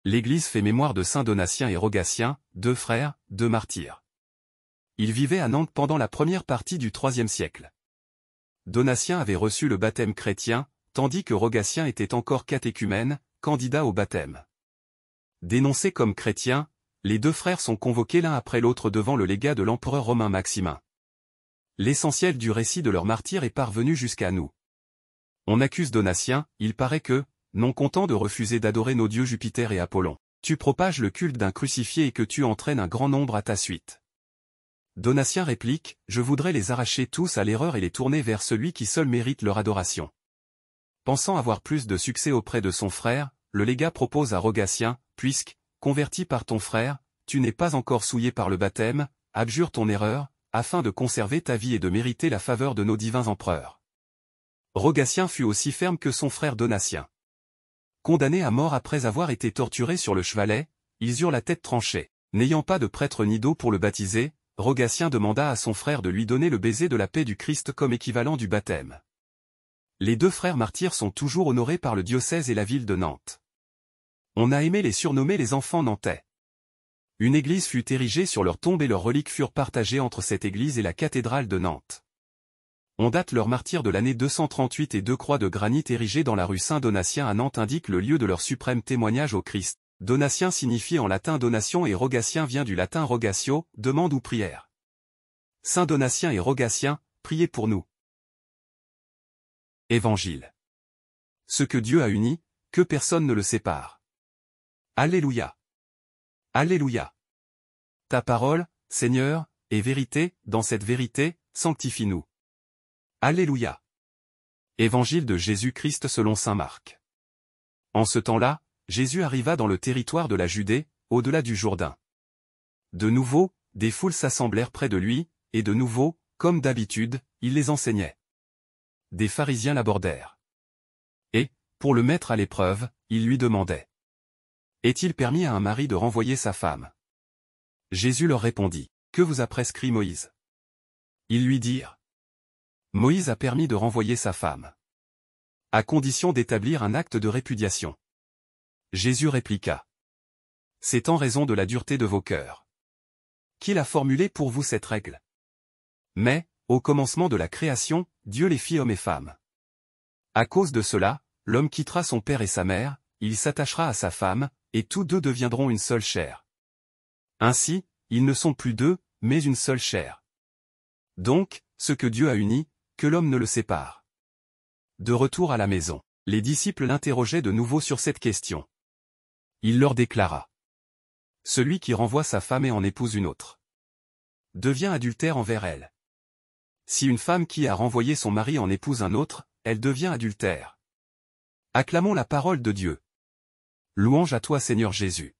L'Église fait mémoire de saints Donatien et Rogatien, deux frères, deux martyrs. Ils vivaient à Nantes pendant la première partie du IIIe siècle. Donatien avait reçu le baptême chrétien, tandis que Rogatien était encore catéchumène, candidat au baptême. Dénoncés comme chrétiens, les deux frères sont convoqués l'un après l'autre devant le légat de l'empereur romain Maximin. L'essentiel du récit de leur martyre est parvenu jusqu'à nous. On accuse Donatien, il paraît que, non content de refuser d'adorer nos dieux Jupiter et Apollon, tu propages le culte d'un crucifié et que tu entraînes un grand nombre à ta suite. Donatien réplique, je voudrais les arracher tous à l'erreur et les tourner vers celui qui seul mérite leur adoration. Pensant avoir plus de succès auprès de son frère, le légat propose à Rogatien, puisque, converti par ton frère, tu n'es pas encore souillé par le baptême, abjure ton erreur, afin de conserver ta vie et de mériter la faveur de nos divins empereurs. Rogatien fut aussi ferme que son frère Donatien. Condamnés à mort après avoir été torturés sur le chevalet, ils eurent la tête tranchée. N'ayant pas de prêtre ni d'eau pour le baptiser, Rogatien demanda à son frère de lui donner le baiser de la paix du Christ comme équivalent du baptême. Les deux frères martyrs sont toujours honorés par le diocèse et la ville de Nantes. On a aimé les surnommer les enfants nantais. Une église fut érigée sur leur tombe et leurs reliques furent partagées entre cette église et la cathédrale de Nantes. On date leur martyre de l'année 238 et deux croix de granit érigées dans la rue Saint-Donatien à Nantes indiquent le lieu de leur suprême témoignage au Christ. Donatien signifie en latin donation et Rogatien vient du latin rogatio, demande ou prière. Saint Donatien et Rogatien, priez pour nous. Évangile. Ce que Dieu a uni, que personne ne le sépare. Alléluia. Alléluia. Ta parole, Seigneur, est vérité, dans cette vérité, sanctifie-nous. Alléluia. Évangile de Jésus-Christ selon saint Marc. En ce temps-là, Jésus arriva dans le territoire de la Judée, au-delà du Jourdain. De nouveau, des foules s'assemblèrent près de lui, et de nouveau, comme d'habitude, il les enseignait. Des pharisiens l'abordèrent. Et, pour le mettre à l'épreuve, ils lui demandaient. Est-il permis à un mari de renvoyer sa femme? Jésus leur répondit. Que vous a prescrit Moïse? Ils lui dirent. Moïse a permis de renvoyer sa femme. À condition d'établir un acte de répudiation. Jésus répliqua. C'est en raison de la dureté de vos cœurs. Qui l'a formulé pour vous cette règle? Mais, au commencement de la création, Dieu les fit hommes et femmes. À cause de cela, l'homme quittera son père et sa mère, il s'attachera à sa femme, et tous deux deviendront une seule chair. Ainsi, ils ne sont plus deux, mais une seule chair. Donc, ce que Dieu a uni, que l'homme ne le sépare. De retour à la maison, les disciples l'interrogeaient de nouveau sur cette question. Il leur déclara. Celui qui renvoie sa femme et en épouse une autre devient adultère envers elle. Si une femme qui a renvoyé son mari en épouse un autre, elle devient adultère. Acclamons la parole de Dieu. Louange à toi Seigneur Jésus.